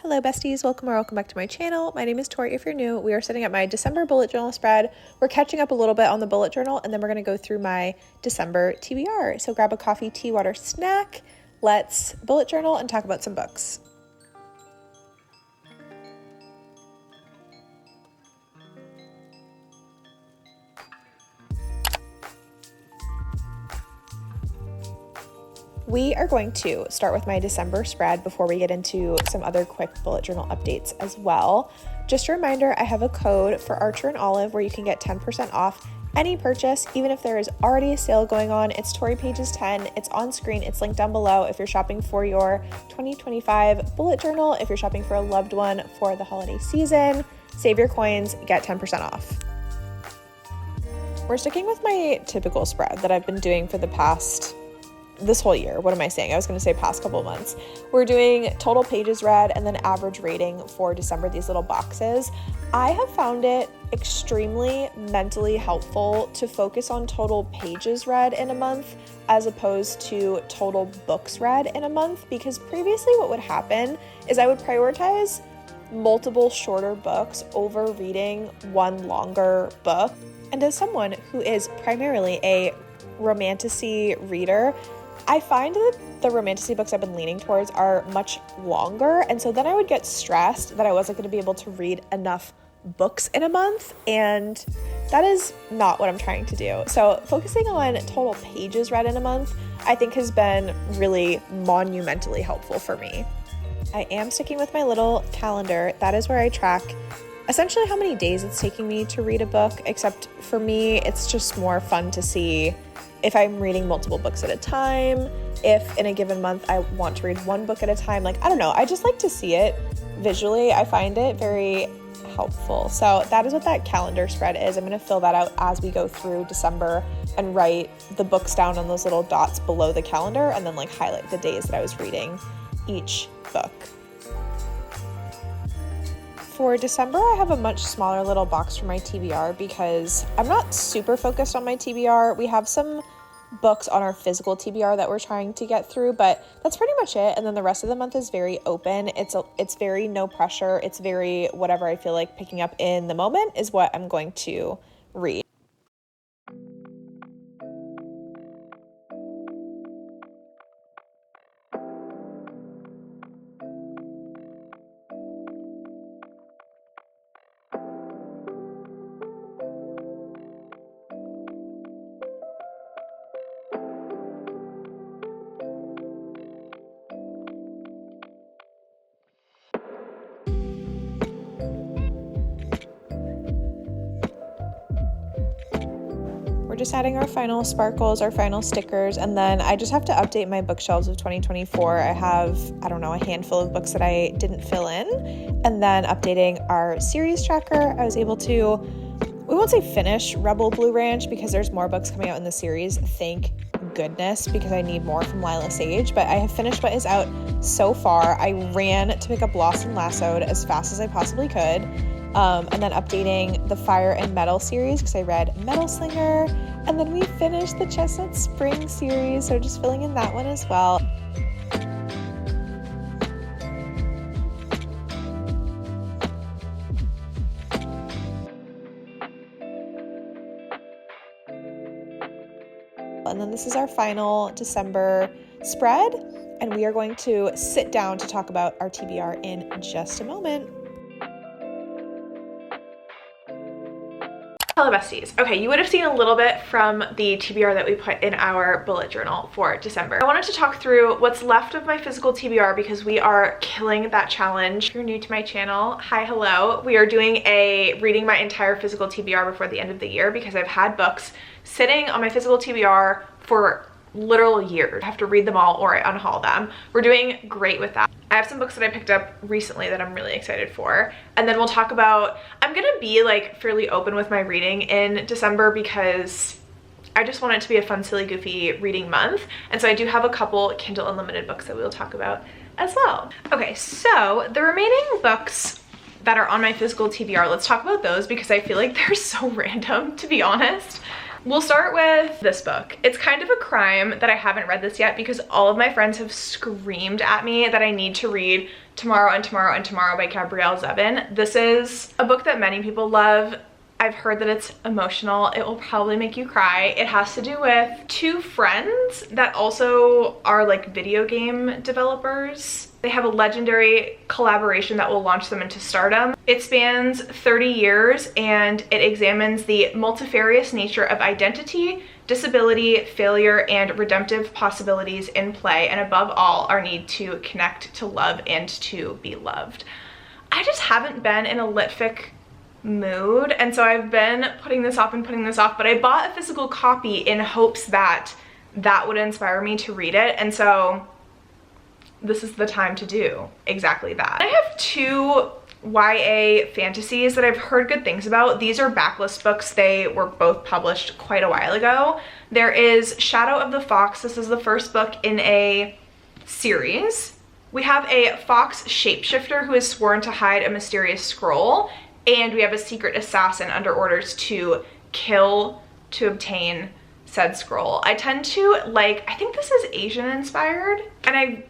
Hello besties, welcome or welcome back to my channel. My name is Tori if you're new. We are setting up my December bullet journal spread. We're catching up a little bit on the bullet journal and then we're going to go through my December TBR. So grab a coffee, tea, water, snack. Let's bullet journal and talk about some books. We are going to start with my December spread before we get into some other quick bullet journal updates as well. Just a reminder, I have a code for Archer and Olive where you can get 10% off any purchase, even if there is already a sale going on. It's Tori Pages 10. It's on screen. It's linked down below if you're shopping for your 2025 bullet journal, if you're shopping for a loved one for the holiday season. Save your coins, get 10% off. We're sticking with my typical spread that I've been doing for this whole year. What am I saying? I was going to say past couple months. We're doing total pages read and then average rating for December, these little boxes. I have found it extremely mentally helpful to focus on total pages read in a month as opposed to total books read in a month, because previously what would happen is I would prioritize multiple shorter books over reading one longer book. And as someone who is primarily a romantasy reader, I find that the romantasy books I've been leaning towards are much longer, and so then I would get stressed that I wasn't going to be able to read enough books in a month, and that is not what I'm trying to do. So focusing on total pages read in a month, I think has been really monumentally helpful for me. I am sticking with my little calendar. That is where I track essentially how many days it's taking me to read a book, except for me, it's just more fun to see if I'm reading multiple books at a time, if in a given month I want to read one book at a time. Like, I don't know, I just like to see it visually. I find it very helpful. So that is what that calendar spread is. I'm going to fill that out as we go through December and write the books down on those little dots below the calendar and then like highlight the days that I was reading each book. For December, I have a much smaller little box for my TBR because I'm not super focused on my TBR. We have some books on our physical TBR that we're trying to get through, but that's pretty much it. And then the rest of the month is very open. It's very no pressure. It's very whatever I feel like picking up in the moment is what I'm going to read. We're just adding our final sparkles, our final stickers, and then I just have to update my bookshelves of 2024. I have, a handful of books that I didn't fill in, and then updating our series tracker. I was able to, we won't say finish Rebel Blue Ranch because there's more books coming out in the series, thank goodness, because I need more from Lila Sage, but I have finished what is out so far. I ran to pick up Lost and Lassoed as fast as I possibly could. And then updating the Fire and Metal series because I read Metal Slinger, and then we finished the Chestnut Spring series, so just filling in that one as well. And then this is our final December spread, and we are going to sit down to talk about our TBR in just a moment. Hello besties. Okay, you would have seen a little bit from the TBR that we put in our bullet journal for December. I wanted to talk through what's left of my physical TBR because we are killing that challenge. If you're new to my channel, hi, hello. We are doing reading my entire physical TBR before the end of the year because I've had books sitting on my physical TBR for literal years. I have to read them all or I unhaul them. We're doing great with that. I have some books that I picked up recently that I'm really excited for. And then we'll talk about, I'm gonna be like fairly open with my reading in December because I just want it to be a fun, silly, goofy reading month. And so I do have a couple Kindle Unlimited books that we'll talk about as well. Okay, so the remaining books that are on my physical TBR, let's talk about those because I feel like they're so random, to be honest. We'll start with this book. It's kind of a crime that I haven't read this yet because all of my friends have screamed at me that I need to read Tomorrow and Tomorrow and Tomorrow by Gabrielle Zevin. This is a book that many people love. I've heard that it's emotional. It will probably make you cry. It has to do with two friends that also are like video game developers. They have a legendary collaboration that will launch them into stardom. It spans 30 years and it examines the multifarious nature of identity, disability, failure, and redemptive possibilities in play, and above all, our need to connect, to love, and to be loved. I just haven't been in a litfic mood, and so I've been putting this off, but I bought a physical copy in hopes that that would inspire me to read it, and so this is the time to do exactly that. I have two YA fantasies that I've heard good things about. These are backlist books. They were both published quite a while ago. There is Shadow of the Fox. This is the first book in a series. We have a fox shapeshifter who is sworn to hide a mysterious scroll, and we have a secret assassin under orders to kill to obtain said scroll. I tend to like, I think this is Asian inspired, and I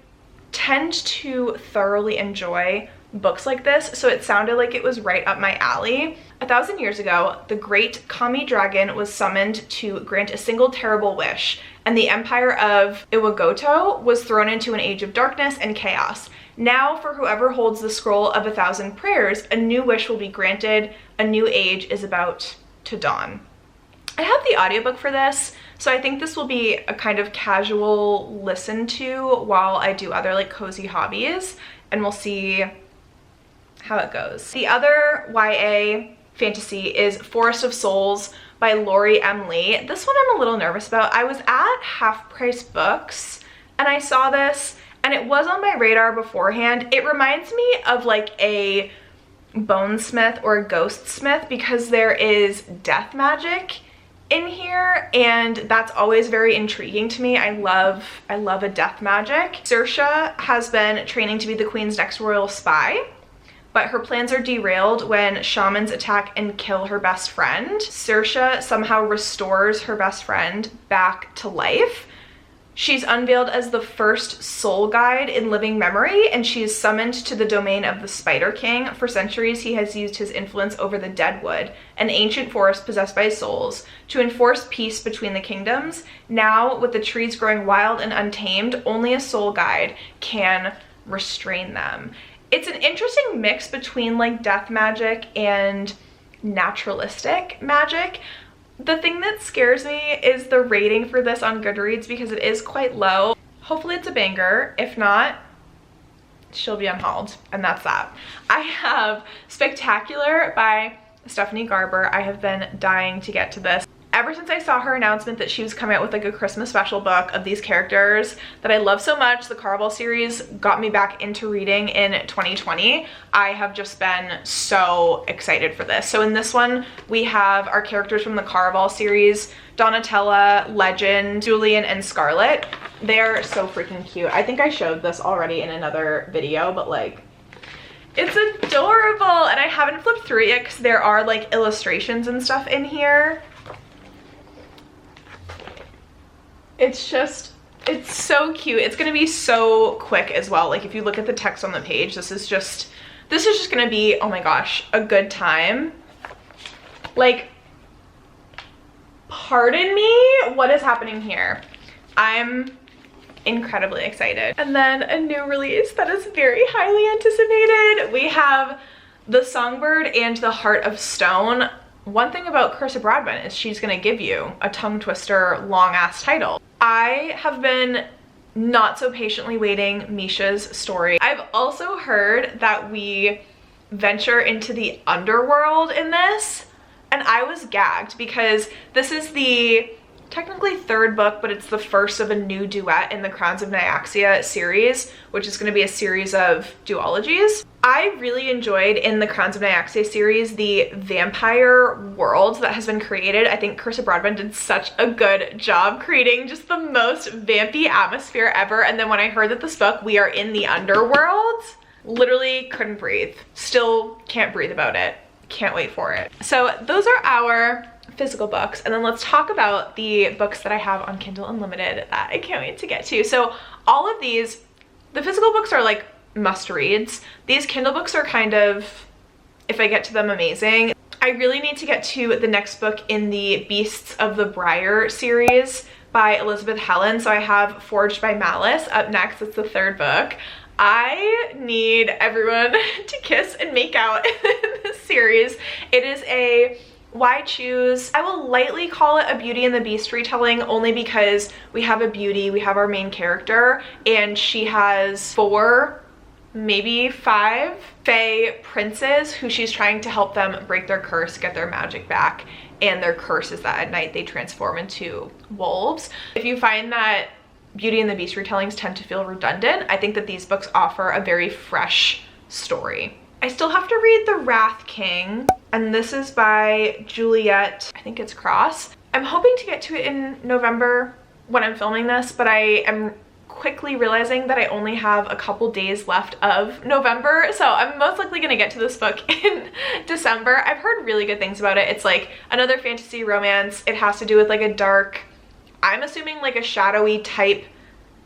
tend to thoroughly enjoy books like this, so it sounded like it was right up my alley. 1,000 years ago, the great Kami dragon was summoned to grant a single terrible wish, and the empire of Iwagoto was thrown into an age of darkness and chaos. Now, for whoever holds the scroll of 1,000 prayers, a new wish will be granted. A new age is about to dawn. I have the audiobook for this, so I think this will be a kind of casual listen to while I do other like cozy hobbies, and we'll see how it goes. The other YA fantasy is Forest of Souls by Lori M. Lee. This one I'm a little nervous about. I was at Half Price Books and I saw this and it was on my radar beforehand. It reminds me of like a Bonesmith or a Ghostsmith because there is death magic in here, and that's always very intriguing to me. I love a death magic. Saoirse has been training to be the queen's next royal spy, but her plans are derailed when shamans attack and kill her best friend. Saoirse somehow restores her best friend back to life. She's unveiled as the first soul guide in living memory, and she is summoned to the domain of the Spider King. For centuries, he has used his influence over the Deadwood, an ancient forest possessed by souls, to enforce peace between the kingdoms. Now, with the trees growing wild and untamed, only a soul guide can restrain them. It's an interesting mix between like death magic and naturalistic magic. The thing that scares me is the rating for this on Goodreads because it is quite low. Hopefully it's a banger. If not, she'll be unhauled, and that's that. I have Spectacular by Stephanie Garber. I have been dying to get to this. Ever since I saw her announcement that she was coming out with like a Christmas special book of these characters that I love so much, the Caraval series got me back into reading in 2020. I have just been so excited for this. So in this one, we have our characters from the Caraval series, Donatella, Legend, Julian, and Scarlet. They're so freaking cute. I think I showed this already in another video, but like, it's adorable. And I haven't flipped through it yet because there are like illustrations and stuff in here. It's just, it's so cute. It's gonna be so quick as well. Like if you look at the text on the page, this is just gonna be, oh my gosh, a good time. Like, pardon me, what is happening here? I'm incredibly excited. And then a new release that is very highly anticipated. We have The Songbird and the Heart of Stone. One thing about Carissa Bradman is she's gonna give you a tongue twister, long ass title. I have been not so patiently waiting Misha's story. I've also heard that we venture into the underworld in this, and I was gagged because this is the technically third book, but it's the first of a new duet in the Crowns of Nyaxia series, which is going to be a series of duologies. I really enjoyed in the Crowns of Nyaxia series the vampire world that has been created. I think Carissa Bradman did such a good job creating just the most vampy atmosphere ever. And then when I heard that this book, we are in the underworld, literally couldn't breathe. Still can't breathe about it. Can't wait for it. So those are our physical books, and then let's talk about the books that I have on Kindle Unlimited that I can't wait to get to. So all of these, the physical books are like must reads. These Kindle books are kind of, if I get to them, amazing. I really need to get to the next book in the Beasts of the Briar series by Elizabeth Helen. So I have Forged by Malice up next. It's the third book. I need everyone to kiss and make out in this series. It is a why choose? I will lightly call it a Beauty and the Beast retelling, only because we have a beauty, we have our main character, and she has 4, maybe 5 fae princes who she's trying to help them break their curse, get their magic back, and their curse is that at night they transform into wolves. If you find that Beauty and the Beast retellings tend to feel redundant, I think that these books offer a very fresh story. I still have to read The Wrath King, and this is by Juliet, I think it's Cross. I'm hoping to get to it in November when I'm filming this, but I am quickly realizing that I only have a couple days left of November, so I'm most likely gonna get to this book in December. I've heard really good things about it. It's like another fantasy romance. It has to do with like a dark, I'm assuming like a shadowy type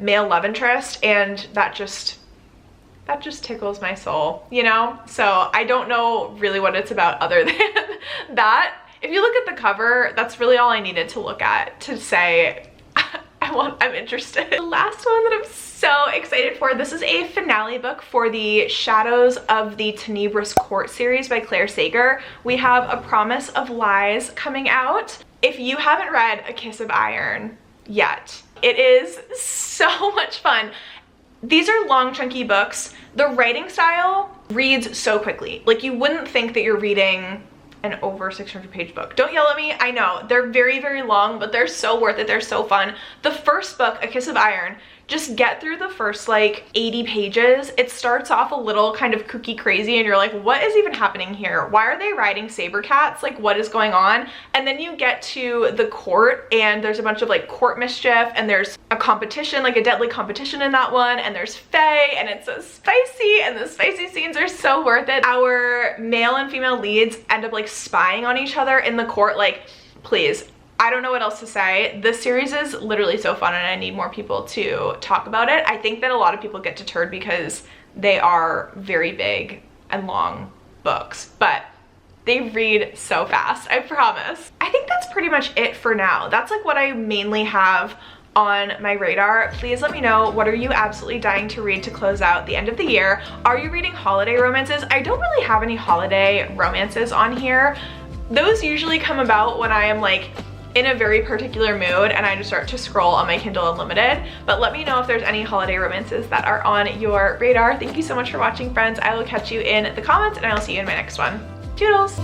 male love interest, and that just tickles my soul, you know? So I don't know really what it's about other than that. If you look at the cover, that's really all I needed to look at to say I'm interested. The last one that I'm so excited for, this is a finale book for the Shadows of the Tenebrous Court series by Claire Sager. We have A Promise of Lies coming out. If you haven't read A Kiss of Iron yet, it is so much fun. These are long, chunky books. The writing style reads so quickly. Like, you wouldn't think that you're reading an over 600-page book. Don't yell at me, I know. They're very, very long, but they're so worth it. They're so fun. The first book, A Kiss of Iron, just get through the first like 80 pages. It starts off a little kind of kooky crazy and you're like, what is even happening here? Why are they riding saber cats? Like, what is going on? And then you get to the court and there's a bunch of like court mischief, and there's a competition, like a deadly competition in that one, and there's fae, and it's so spicy, and the spicy scenes are so worth it. Our male and female leads end up like spying on each other in the court. Like, please, I don't know what else to say. This series is literally so fun, and I need more people to talk about it. I think that a lot of people get deterred because they are very big and long books, but they read so fast, I promise. I think that's pretty much it for now. That's like what I mainly have on my radar. Please let me know, what are you absolutely dying to read to close out the end of the year? Are you reading holiday romances? I don't really have any holiday romances on here. Those usually come about when I am like in a very particular mood and I just start to scroll on my Kindle Unlimited. But let me know if there's any holiday romances that are on your radar. Thank you so much for watching, friends. I will catch you in the comments, and I will see you in my next one. Toodles!